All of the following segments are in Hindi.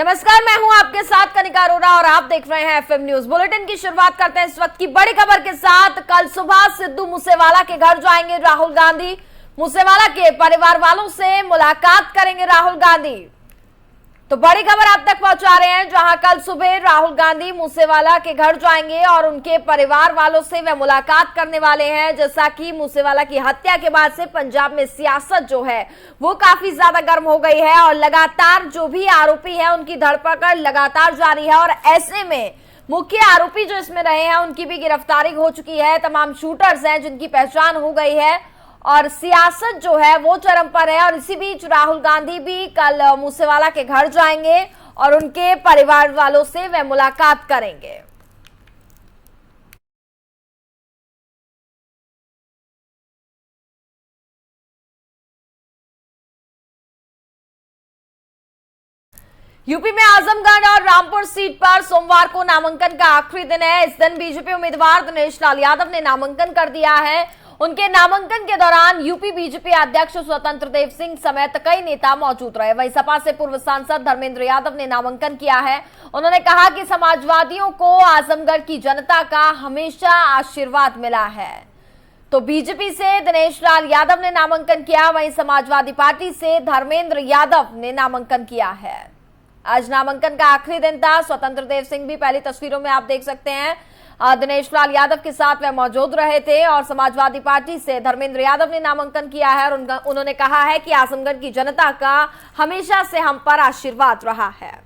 नमस्कार, मैं हूं आपके साथ कनिका अरोरा और आप देख रहे हैं एफएम न्यूज बुलेटिन की शुरुआत करते हैं इस वक्त की बड़ी खबर के साथ। कल सुबह सिद्धू मूसेवाला के घर जाएंगे राहुल गांधी। मूसेवाला के परिवार वालों से मुलाकात करेंगे राहुल गांधी। तो बड़ी खबर आप तक पहुंचा रहे हैं, जहां कल सुबह राहुल गांधी मूसेवाला के घर जाएंगे और उनके परिवार वालों से वे मुलाकात करने वाले हैं। जैसा कि मूसेवाला की हत्या के बाद से पंजाब में सियासत जो है वो काफी ज्यादा गर्म हो गई है और लगातार जो भी आरोपी है उनकी धरपकड़ लगातार जारी है। और ऐसे में मुख्य आरोपी जो इसमें रहे हैं उनकी भी गिरफ्तारी हो चुकी है। तमाम शूटर्स हैं जिनकी पहचान हो गई है और सियासत जो है वो चरम पर है। और इसी बीच राहुल गांधी भी कल मूसेवाला के घर जाएंगे और उनके परिवार वालों से वे मुलाकात करेंगे। यूपी में आजमगढ़ और रामपुर सीट पर सोमवार को नामांकन का आखिरी दिन है। इस दिन बीजेपी उम्मीदवार दिनेश लाल यादव ने नामांकन कर दिया है। उनके नामांकन के दौरान यूपी बीजेपी अध्यक्ष स्वतंत्र देव सिंह समेत कई नेता मौजूद रहे। वहीं सपा से पूर्व सांसद धर्मेंद्र यादव ने नामांकन किया है। उन्होंने कहा कि समाजवादियों को आजमगढ़ की जनता का हमेशा आशीर्वाद मिला है। तो बीजेपी से दिनेश लाल यादव ने नामांकन किया, वहीं समाजवादी पार्टी से धर्मेंद्र यादव ने नामांकन किया है। आज नामांकन का आखिरी दिन था। स्वतंत्र देव सिंह भी पहली तस्वीरों में आप देख सकते हैं, दिनेश लाल यादव के साथ वे मौजूद रहे थे। और समाजवादी पार्टी से धर्मेंद्र यादव ने नामांकन किया है और उन्होंने कहा है कि आजमगढ़ की जनता का हमेशा से हम पर आशीर्वाद रहा है।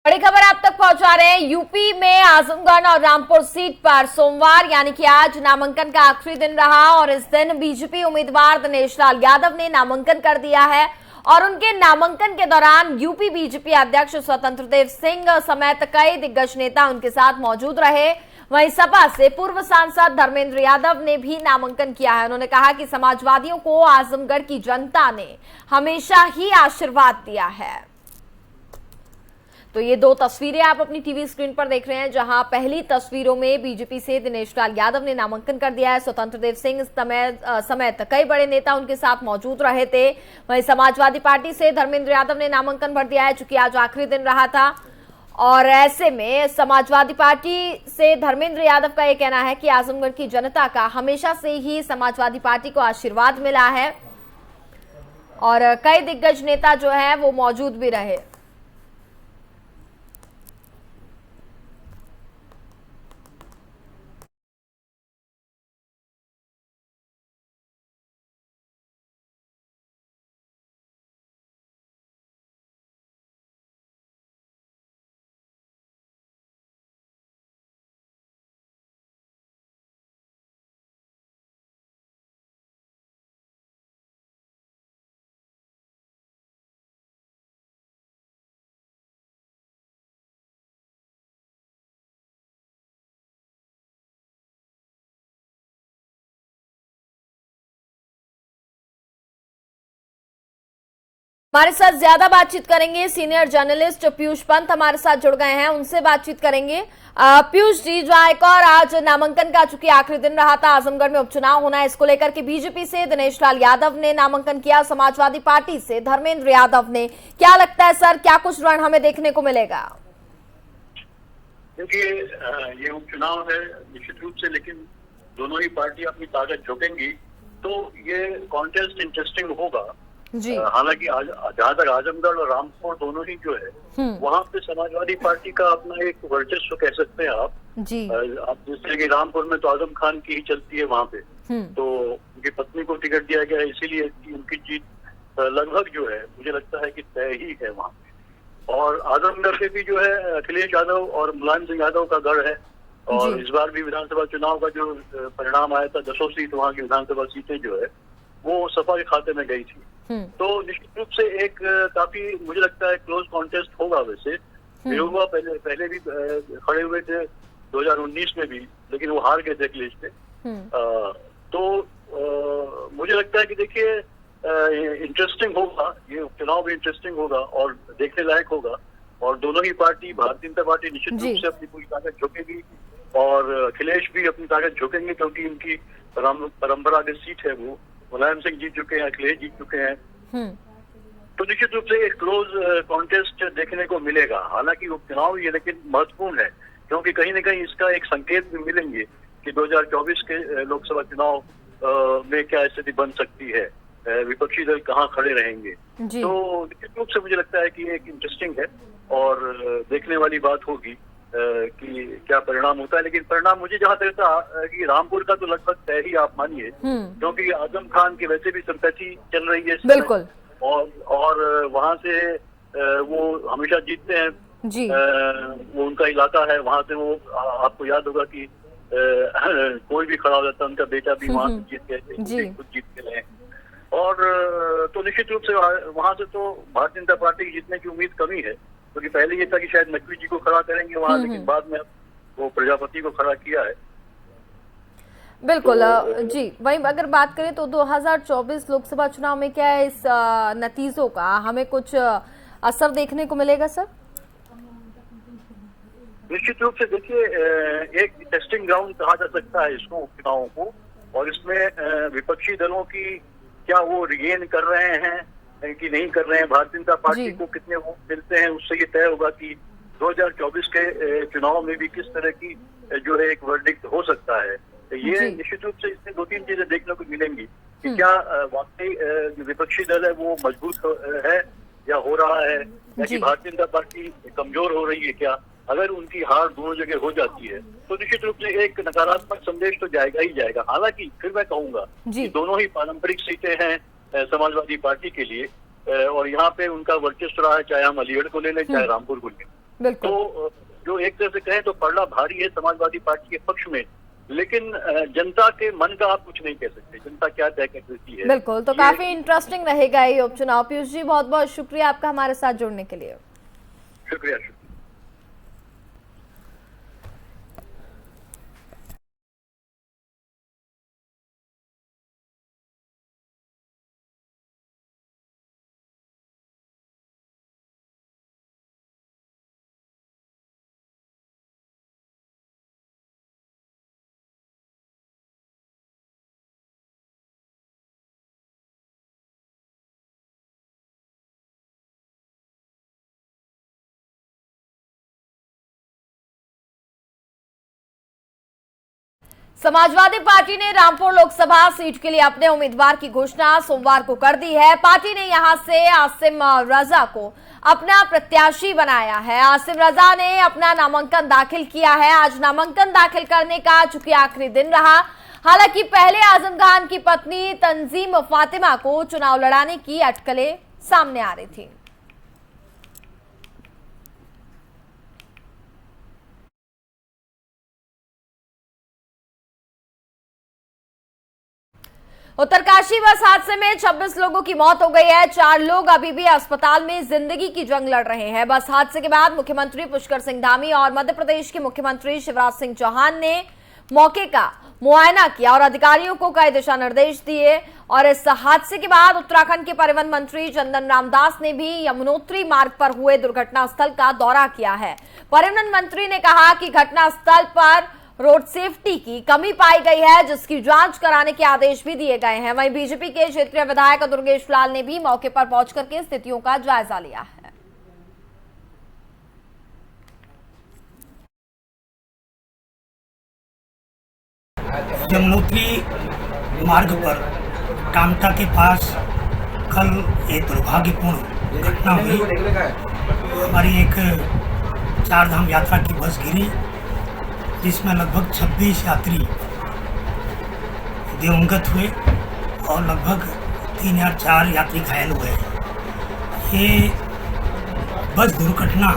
बड़ी खबर आप तक पहुंचा रहे हैं, यूपी में आजमगढ़ और रामपुर सीट पर सोमवार यानी कि आज नामांकन का आखिरी दिन रहा और इस दिन बीजेपी उम्मीदवार दिनेश लाल यादव ने नामांकन कर दिया है। और उनके नामांकन के दौरान यूपी बीजेपी अध्यक्ष स्वतंत्र देव सिंह समेत कई दिग्गज नेता उनके साथ मौजूद रहे। वहीं सपा से पूर्व सांसद धर्मेंद्र यादव ने भी नामांकन किया है। उन्होंने कहा कि समाजवादियों को आजमगढ़ की जनता ने हमेशा ही आशीर्वाद दिया है। तो ये दो तस्वीरें आप अपनी टीवी स्क्रीन पर देख रहे हैं, जहां पहली तस्वीरों में बीजेपी से दिनेश लाल यादव ने नामांकन कर दिया है। स्वतंत्र देव सिंह समेत कई बड़े नेता उनके साथ मौजूद रहे थे। वहीं समाजवादी पार्टी से धर्मेंद्र यादव ने नामांकन भर दिया है, चूंकि आज आखिरी दिन रहा था। और ऐसे में समाजवादी पार्टी से धर्मेंद्र यादव का यह कहना है कि आजमगढ़ की जनता का हमेशा से ही समाजवादी पार्टी को आशीर्वाद मिला है और कई दिग्गज नेता जो है वो मौजूद भी रहे। हमारे साथ ज्यादा बातचीत करेंगे सीनियर जर्नलिस्ट पीयूष पंत हमारे साथ जुड़ गए हैं, उनसे बातचीत करेंगे। पीयूष जी, जो एक और आज नामांकन का चूंकि आखिरी दिन रहा था, आजमगढ़ में उपचुनाव होना है, इसको लेकर के बीजेपी से दिनेश लाल यादव ने नामांकन किया, समाजवादी पार्टी से धर्मेंद्र यादव ने। क्या लगता है सर, क्या कुछ रण हमें देखने को मिलेगा? देखिए, ये उपचुनाव है निश्चित रूप से, लेकिन दोनों ही पार्टी अपनी ताकत झोंकेंगी तो ये कॉन्टेस्ट इंटरेस्टिंग होगा। हालांकि जहाँ तक आजमगढ़ और रामपुर दोनों ही जो है वहाँ पे समाजवादी पार्टी का अपना एक वर्चस्व कह सकते हैं आप जी। आप जैसे कि रामपुर में तो आजम खान की ही चलती है वहाँ पे, तो उनकी पत्नी को टिकट दिया गया है, इसीलिए उनकी जीत लगभग जो है मुझे लगता है कि तय ही है वहाँ पे। और आजमगढ़ पे भी जो है अखिलेश यादव और मुलायम सिंह यादव का गढ़ है और इस बार भी विधानसभा चुनाव का जो परिणाम आया था 10 सीट वहाँ की विधानसभा सीटें जो है वो सपा के खाते में गई थी। तो निश्चित रूप से एक काफी मुझे लगता है क्लोज कॉन्टेस्ट होगा। वैसे मेहुआ पहले भी खड़े हुए थे 2019 में भी, लेकिन वो हार गए थे अखिलेश पे। तो मुझे लगता है कि देखिए इंटरेस्टिंग होगा, ये चुनाव भी इंटरेस्टिंग होगा और देखने लायक होगा। और दोनों ही पार्टी, भारतीय जनता पार्टी निश्चित रूप से अपनी पूरी ताकत झोंकेगी और अखिलेश भी अपनी ताकत झोंकेंगे, क्योंकि उनकी परंपरागत सीट है। वो मुलायम सिंह जीत चुके हैं, अखिलेश जीत चुके हैं। तो निश्चित रूप से एक क्लोज कॉन्टेस्ट देखने को मिलेगा। हालांकि उपचुनाव ही है, लेकिन महत्वपूर्ण है, क्योंकि कहीं न कहीं इसका एक संकेत भी मिलेंगे कि 2024 के लोकसभा चुनाव में क्या स्थिति बन सकती है, विपक्षी दल कहाँ खड़े रहेंगे। तो निश्चित रूप से मुझे लगता है कि एक इंटरेस्टिंग है और देखने वाली बात होगी कि क्या परिणाम होता है। लेकिन परिणाम मुझे जहाँ तक था कि रामपुर का तो लगभग तय ही आप मानिए, क्योंकि आजम खान की वैसे भी संपत्ति चल रही है बिल्कुल, और वहां से वो हमेशा जीतते हैं जी। वो उनका इलाका है, वहां से वो आपको याद होगा कि कोई भी खड़ा हो जाता है, उनका बेटा भी वहां से जीत गए, खुद जीत के रहे। और तो निश्चित रूप से वहां से तो भारतीय जनता पार्टी जीतने की उम्मीद कमी है, क्योंकि पहले ये था कि शायद नकवी जी को खड़ा करेंगे वहां, लेकिन बाद में वो प्रजापति को खड़ा किया है। बिल्कुल जी। वहीं अगर बात करें तो 2024 लोकसभा चुनाव में क्या है, इस नतीजों का हमें कुछ असर देखने को मिलेगा सर? निश्चित रूप से देखिए एक टेस्टिंग ग्राउंड कहा जा सकता है इसको, उपचुनावों को, और इसमें विपक्षी दलों की क्या वो रिगेन कर रहे हैं कि नहीं कर रहे हैं, भारतीय जनता पार्टी को कितने वोट मिलते हैं, उससे ये तय होगा कि 2024 के चुनाव में भी किस तरह की जो है एक वर्डिक्ट हो सकता है। तो ये निश्चित रूप से इसमें दो तीन चीजें देखने को मिलेंगी कि क्या वाकई जो विपक्षी दल है वो मजबूत है या हो रहा है, या कि भारतीय जनता पार्टी कमजोर हो रही है। क्या अगर उनकी हार दोनों जगह हो जाती है तो निश्चित रूप से एक नकारात्मक संदेश तो जाएगा ही जाएगा। हालांकि फिर मैं कहूंगा कि दोनों ही पारंपरिक सीटें हैं समाजवादी पार्टी के लिए, और यहाँ पे उनका वर्चस्व रहा है, चाहे हम अलीगढ़ को ले लें चाहे रामपुर को लें। तो जो एक तरह से कहें तो पड़ना भारी है समाजवादी पार्टी के पक्ष में, लेकिन जनता के मन का आप कुछ नहीं कह सकते, जनता क्या तय कर देती है। बिल्कुल, तो काफी इंटरेस्टिंग रहेगा ये उपचुनाव। पीयूष जी बहुत बहुत शुक्रिया आपका हमारे साथ जुड़ने के लिए। शुक्रिया। समाजवादी पार्टी ने रामपुर लोकसभा सीट के लिए अपने उम्मीदवार की घोषणा सोमवार को कर दी है। पार्टी ने यहां से आसिम रजा को अपना प्रत्याशी बनाया है। आसिम रजा ने अपना नामांकन दाखिल किया है। आज नामांकन दाखिल करने का चूंकि आखिरी दिन रहा, हालांकि पहले आजम खान की पत्नी तंजीम फातिमा को चुनाव लड़ाने की अटकलें सामने आ रही थी। उत्तरकाशी बस हादसे में 26 लोगों की मौत हो गई है। 4 लोग अभी भी अस्पताल में जिंदगी की जंग लड़ रहे हैं। बस हादसे के बाद मुख्यमंत्री पुष्कर सिंह धामी और मध्य प्रदेश के मुख्यमंत्री शिवराज सिंह चौहान ने मौके का मुआयना किया और अधिकारियों को कई दिशा निर्देश दिए। और इस हादसे के बाद उत्तराखंड के परिवहन मंत्री चंदन रामदास ने भी यमुनोत्री मार्ग पर हुए दुर्घटना स्थल का दौरा किया है। परिवहन मंत्री ने कहा कि घटना स्थल पर रोड सेफ्टी की कमी पाई गई है, जिसकी जांच कराने के आदेश भी दिए गए हैं। वहीं बीजेपी के क्षेत्रीय विधायक दुर्गेश लाल ने भी मौके पर पहुंचकर के स्थितियों का जायजा लिया है। यमुनोत्री मार्ग पर टामटा के पास कल एक दुर्भाग्यपूर्ण घटना हुई। हमारी एक 4 धाम यात्रा की बस गिरी, जिसमें लगभग 26 यात्री दिवंगत हुए और लगभग 3 या 4 यात्री घायल हुए। ये बस दुर्घटना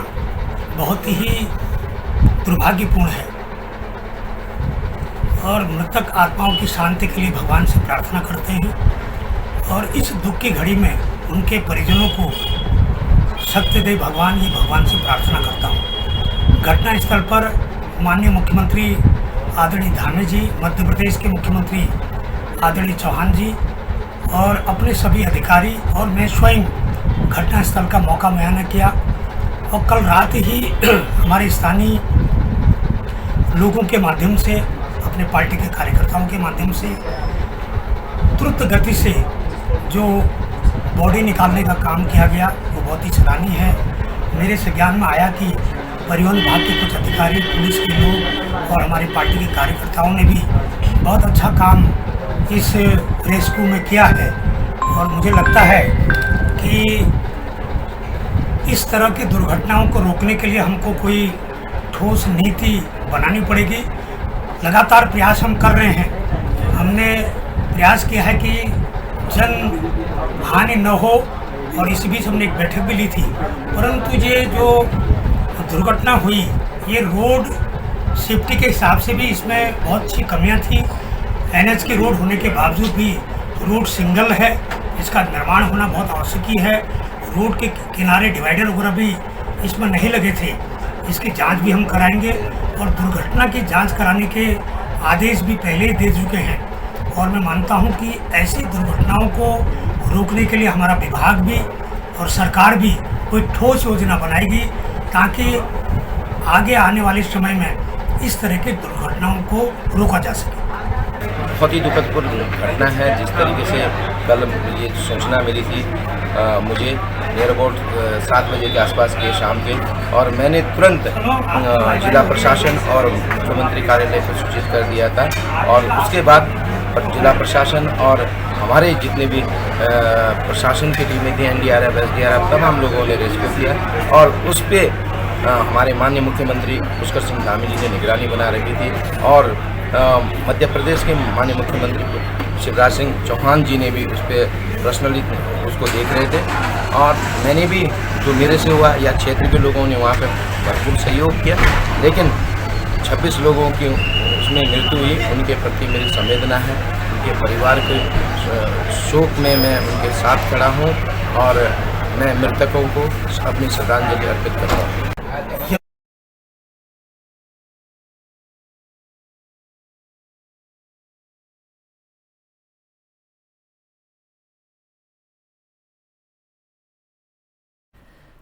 बहुत ही दुर्भाग्यपूर्ण है और मृतक आत्माओं की शांति के लिए भगवान से प्रार्थना करते हैं और इस दुख की घड़ी में उनके परिजनों को शक्ति दे भगवान, ये भगवान से प्रार्थना करता हूँ। घटनास्थल पर माननीय मुख्यमंत्री आदरणीय धामी जी, मध्य प्रदेश के मुख्यमंत्री आदरणीय चौहान जी और अपने सभी अधिकारी और मैं स्वयं घटनास्थल का मौका मुहैया किया। और कल रात ही हमारे स्थानीय लोगों के माध्यम से, अपने पार्टी के कार्यकर्ताओं के माध्यम से द्रुत गति से जो बॉडी निकालने का काम किया गया वो बहुत ही सराहनीय है। मेरे से ज्ञान में आया कि परिवहन विभाग के कुछ अधिकारी, पुलिस के लोग और हमारी पार्टी के कार्यकर्ताओं ने भी बहुत अच्छा काम इस रेस्क्यू में किया है। और मुझे लगता है कि इस तरह की दुर्घटनाओं को रोकने के लिए हमको कोई ठोस नीति बनानी पड़ेगी। लगातार प्रयास हम कर रहे हैं। हमने प्रयास किया है कि जन हानि न हो और इसी बीच हमने एक बैठक भी ली थी। परंतु ये जो दुर्घटना हुई, ये रोड सेफ्टी के हिसाब से भी इसमें बहुत अच्छी कमियां थी। NH की रोड होने के बावजूद भी रोड सिंगल है, इसका निर्माण होना बहुत आवश्यक ही है। रोड के किनारे डिवाइडर वगैरह भी इसमें नहीं लगे थे, इसकी जांच भी हम कराएंगे और दुर्घटना की जांच कराने के आदेश भी पहले ही दे चुके हैं। और मैं मानता हूं कि ऐसी दुर्घटनाओं को रोकने के लिए हमारा विभाग भी और सरकार भी कोई ठोस योजना बनाएगी ताकि आगे आने वाले समय में इस तरह की दुर्घटनाओं को रोका जा सके। बहुत ही दुखदपूर्ण घटना है। जिस तरीके से कल ये सूचना मिली थी मुझे नियर अबाउट 7 बजे के आसपास के शाम के, और मैंने तुरंत जिला प्रशासन और मुख्यमंत्री कार्यालय को सूचित कर दिया था। और उसके बाद जिला प्रशासन और हमारे जितने भी प्रशासन की टीमें थी, NDRF, SDRF, तमाम लोगों ने रेस्क्यू किया। और उस पर हमारे माननीय मुख्यमंत्री पुष्कर सिंह धामी जी ने निगरानी बना रखी थी और मध्य प्रदेश के माननीय मुख्यमंत्री शिवराज सिंह चौहान जी ने भी उस पर पर्सनली उसको देख रहे थे। और मैंने भी जो मेरे से हुआ या क्षेत्र के लोगों ने वहाँ पर भरपूर सहयोग किया। लेकिन 26 लोगों की उसमें मृत्यु हुई, उनके प्रति मेरी संवेदना है। उनके परिवार के शोक में मैं उनके साथ खड़ा हूँ और मैं मृतकों को अपनी श्रद्धांजलि अर्पित करता हूँ।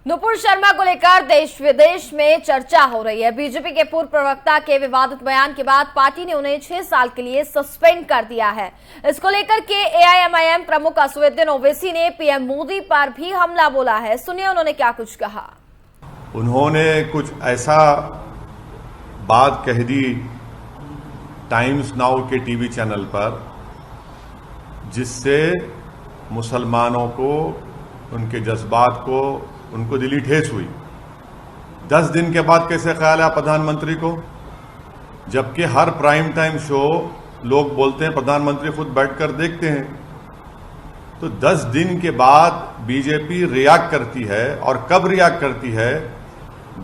नुपुर शर्मा को लेकर देश विदेश में चर्चा हो रही है। बीजेपी के पूर्व प्रवक्ता के विवादित बयान के बाद पार्टी ने उन्हें 6 साल के लिए सस्पेंड कर दिया है। इसको लेकर के AIMIM प्रमुख असदुद्दीन ओवैसी ने PM मोदी पर भी हमला बोला है। सुनिए उन्होंने क्या कुछ कहा। उन्होंने कुछ ऐसा बात कह दी टाइम्स नाउ के टीवी चैनल पर जिससे मुसलमानों को, उनके जज्बात को, उनको दिली ठेस हुई। 10 दिन के बाद कैसे ख्याल है प्रधानमंत्री को, जबकि हर प्राइम टाइम शो लोग बोलते हैं प्रधानमंत्री खुद बैठकर देखते हैं। तो 10 दिन के बाद बीजेपी रिएक्ट करती है। और कब रिएक्ट करती है?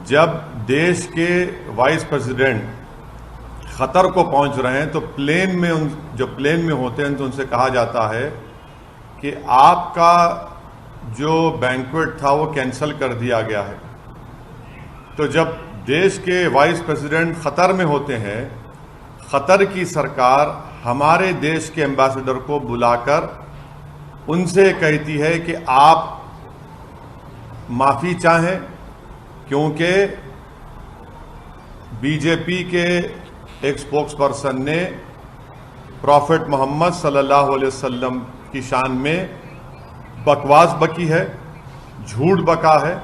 जब देश के वाइस प्रेसिडेंट खतर को पहुंच रहे हैं तो प्लेन में जो प्लेन में होते हैं तो उनसे कहा जाता है कि आपका जो बैंक्वेट था वो कैंसिल कर दिया गया है। तो जब देश के वाइस प्रेसिडेंट खतर में होते हैं, खतर की सरकार हमारे देश के एम्बेसडर को बुलाकर उनसे कहती है कि आप माफी चाहें, क्योंकि बीजेपी के एक स्पोक्स पर्सन ने प्रॉफेट मोहम्मद सल्लल्लाहु अलैहि वसल्लम की शान में बकवास बकी है, झूठ बका है।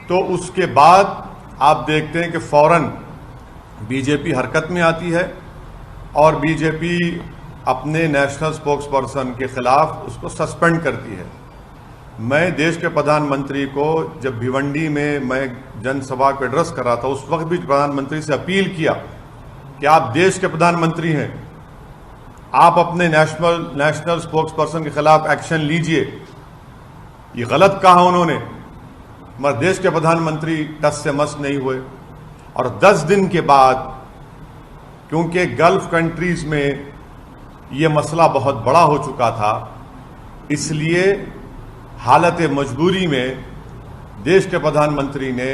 तो उसके बाद आप देखते हैं कि फौरन बीजेपी हरकत में आती है और बीजेपी अपने नेशनल स्पोक्स पर्सन के खिलाफ उसको सस्पेंड करती है। मैं देश के प्रधानमंत्री को जब भिवंडी में मैं जनसभा को एड्रेस कर रहा था, उस वक्त भी प्रधानमंत्री से अपील किया कि आप देश के प्रधानमंत्री हैं, आप अपने नेशनल स्पोक्स पर्सन के खिलाफ एक्शन लीजिए। ये गलत कहा उन्होंने, मगर देश के प्रधानमंत्री टस से मस नहीं हुए। और 10 दिन के बाद, क्योंकि गल्फ कंट्रीज में ये मसला बहुत बड़ा हो चुका था, इसलिए हालत मजबूरी में देश के प्रधानमंत्री ने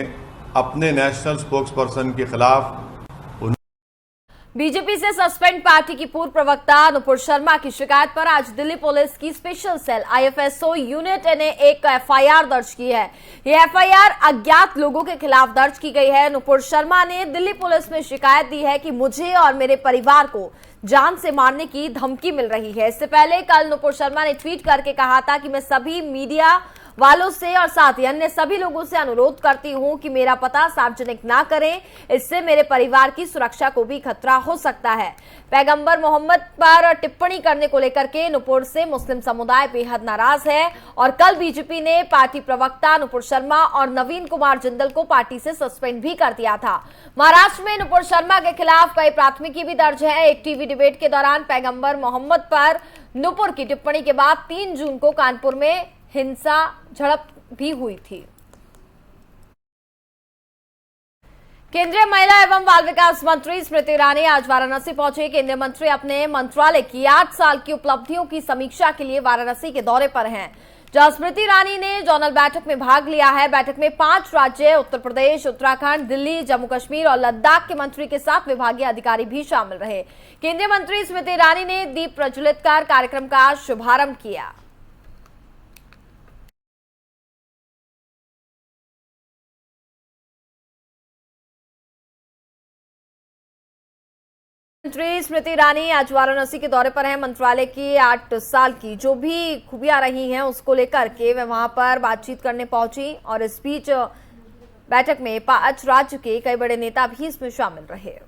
अपने नेशनल स्पोक्सपर्सन के खिलाफ बीजेपी से सस्पेंड पार्टी की पूर्व प्रवक्ता नुपुर शर्मा की शिकायत पर आज दिल्ली पुलिस की स्पेशल सेल आईएफएसओ यूनिट ने एक एफआईआर दर्ज की है। यह एफआईआर अज्ञात लोगों के खिलाफ दर्ज की गई है। नुपुर शर्मा ने दिल्ली पुलिस में शिकायत दी है कि मुझे और मेरे परिवार को जान से मारने की धमकी मिल रही है। इससे पहले कल नुपुर शर्मा ने ट्वीट करके कहा था कि मैं सभी मीडिया वालों से और साथ ही अन्य सभी लोगों से अनुरोध करती हूं कि मेरा पता सार्वजनिक ना करें, इससे मेरे परिवार की सुरक्षा को भी खतरा हो सकता है। पैगंबर मोहम्मद पर टिप्पणी करने को लेकर के नुपुर से मुस्लिम समुदाय बेहद नाराज है और कल बीजेपी ने पार्टी प्रवक्ता नुपुर शर्मा और नवीन कुमार जिंदल को पार्टी से सस्पेंड भी कर दिया था। महाराष्ट्र में नुपुर शर्मा के खिलाफ कई प्राथमिकी भी दर्ज है। एक टीवी डिबेट के दौरान पैगंबर मोहम्मद पर नुपुर की टिप्पणी के बाद 3 जून को कानपुर में हिंसा झड़प भी हुई थी। केंद्रीय महिला एवं बाल विकास मंत्री स्मृति ईरानी आज वाराणसी पहुंचे। केंद्रीय मंत्री अपने मंत्रालय की 8 साल की उपलब्धियों की समीक्षा के लिए वाराणसी के दौरे पर हैं, जहां स्मृति ईरानी ने जोनल बैठक में भाग लिया है। बैठक में 5 राज्य उत्तर प्रदेश, उत्तराखंड, दिल्ली, जम्मू कश्मीर और लद्दाख के मंत्री के साथ विभागीय अधिकारी भी शामिल रहे। केंद्रीय मंत्री स्मृति ईरानी ने दीप प्रज्वलित कर कार्यक्रम का शुभारंभ किया। मंत्री स्मृति ईरानी आज वाराणसी के दौरे पर हैं। मंत्रालय की 8 साल की जो भी खूबियां रही हैं उसको लेकर के वे वहां पर बातचीत करने पहुंची और इस बीच बैठक में 5 राज्य के कई बड़े नेता भी इसमें शामिल रहे।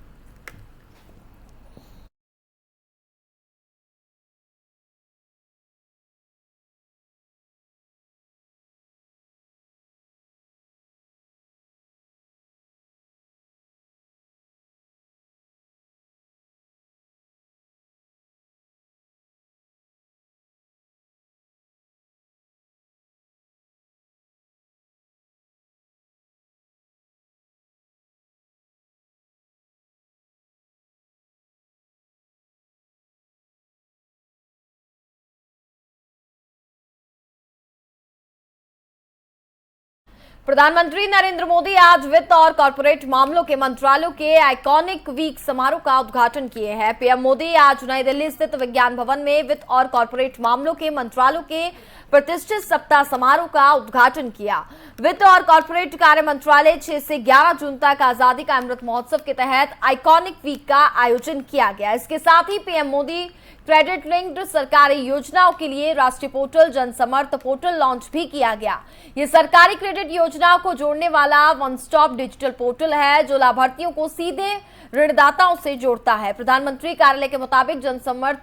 प्रधानमंत्री नरेंद्र मोदी आज वित्त और कॉर्पोरेट मामलों के मंत्रालयों के आइकॉनिक वीक समारोह का उद्घाटन किए हैं। पीएम मोदी आज नई दिल्ली स्थित विज्ञान भवन में वित्त और कॉर्पोरेट मामलों के मंत्रालयों के प्रतिष्ठित सप्ताह समारोह का उद्घाटन किया। वित्त और कॉर्पोरेट कार्य मंत्रालय 6 से 11 जून तक आजादी का अमृत महोत्सव के तहत आइकॉनिक वीक का आयोजन किया गया। इसके साथ ही पीएम मोदी क्रेडिट लिंक्ड सरकारी योजनाओं के लिए राष्ट्रीय पोर्टल जनसमर्थ पोर्टल लॉन्च भी किया गया। ये सरकारी क्रेडिट योजनाओं को जोड़ने वाला वन स्टॉप डिजिटल पोर्टल है जो लाभार्थियों को सीधे ऋणदाताओं से जोड़ता है। प्रधानमंत्री कार्यालय के मुताबिक जनसमर्थ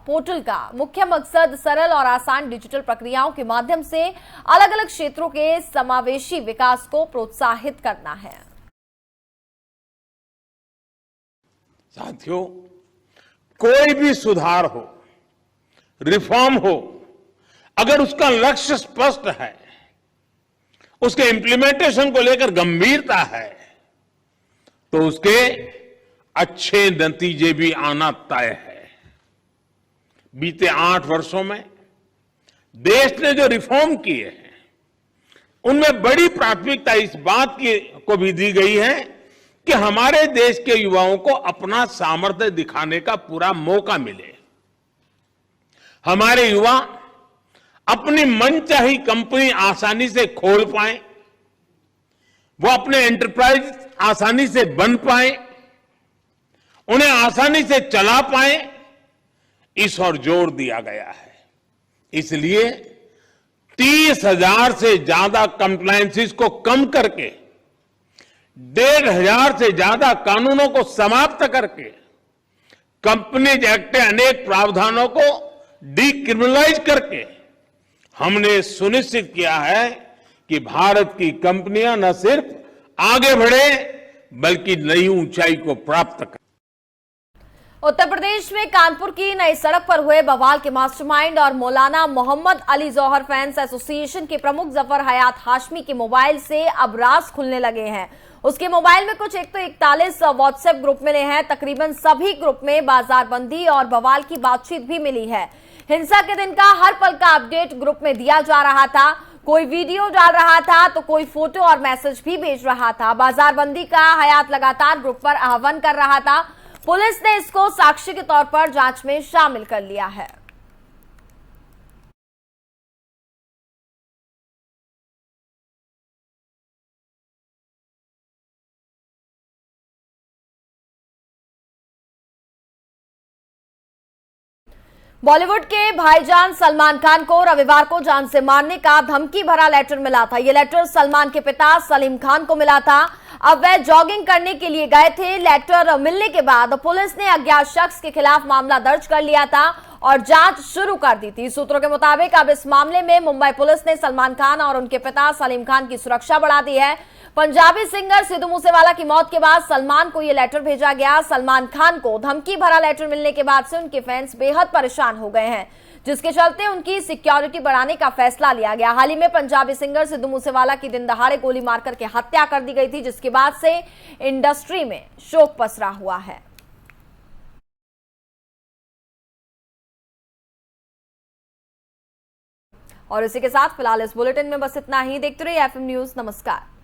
पोर्टल का मुख्य मकसद सरल और आसान डिजिटल प्रक्रियाओं के माध्यम से अलग अलग क्षेत्रों के समावेशी विकास को प्रोत्साहित करना है। साथियों, कोई भी सुधार हो, रिफॉर्म हो, अगर उसका लक्ष्य स्पष्ट है, उसके इंप्लीमेंटेशन को लेकर गंभीरता है, तो उसके अच्छे नतीजे भी आना तय है। बीते 8 वर्षों में देश ने जो रिफॉर्म किए हैं, उनमें बड़ी प्राथमिकता इस बात को भी दी गई है कि हमारे देश के युवाओं को अपना सामर्थ्य दिखाने का पूरा मौका मिले। हमारे युवा अपनी मनचाही कंपनी आसानी से खोल पाए, वो अपने एंटरप्राइज आसानी से बन पाए, उन्हें आसानी से चला पाए, इस ओर जोर दिया गया है। इसलिए 30,000 से ज्यादा कंप्लायंसेस को कम करके 1,500 से ज्यादा कानूनों को समाप्त करके कंपनीज एक्ट के अनेक प्रावधानों को डीक्रिमिनलाइज करके हमने सुनिश्चित किया है कि भारत की कंपनियां न सिर्फ आगे बढ़े बल्कि नई ऊंचाई को प्राप्त करें। उत्तर प्रदेश में कानपुर की नई सड़क पर हुए बवाल के मास्टरमाइंड और मौलाना मोहम्मद अली जौहर फैंस एसोसिएशन के प्रमुख जफर हयात हाशमी के मोबाइल से अब राज खुलने लगे हैं। उसके मोबाइल में कुछ 141 व्हाट्सएप ग्रुप मिले हैं। तकरीबन सभी ग्रुप में बाजारबंदी और बवाल की बातचीत भी मिली है। हिंसा के दिन का हर पल का अपडेट ग्रुप में दिया जा रहा था। कोई वीडियो डाल रहा था तो कोई फोटो और मैसेज भी भेज रहा था। बाजारबंदी का हयात लगातार ग्रुप पर आह्वान कर रहा था। पुलिस ने इसको साक्षी के तौर पर जांच में शामिल कर लिया है। बॉलीवुड के भाईजान सलमान खान को रविवार को जान से मारने का धमकी भरा लेटर मिला था। यह लेटर सलमान के पिता सलीम खान को मिला था। अब वह जॉगिंग करने के लिए गए थे। लेटर मिलने के बाद पुलिस ने अज्ञात शख्स के खिलाफ मामला दर्ज कर लिया था और जांच शुरू कर दी थी। सूत्रों के मुताबिक अब इस मामले में मुंबई पुलिस ने सलमान खान और उनके पिता सलीम खान की सुरक्षा बढ़ा दी है। पंजाबी सिंगर सिद्धू मूसेवाला की मौत के बाद सलमान को यह लेटर भेजा गया। सलमान खान को धमकी भरा लेटर मिलने के बाद से उनके फैंस बेहद परेशान हो गए हैं, जिसके चलते उनकी सिक्योरिटी बढ़ाने का फैसला लिया गया। हाल ही में पंजाबी सिंगर सिद्धू मूसेवाला की दिन दहाड़े गोली मारकर के हत्या कर दी गई थी, जिसके बाद से इंडस्ट्री में शोक पसरा हुआ है। और इसी के साथ फिलहाल इस बुलेटिन में बस इतना ही। देखते रहिए FM न्यूज। नमस्कार।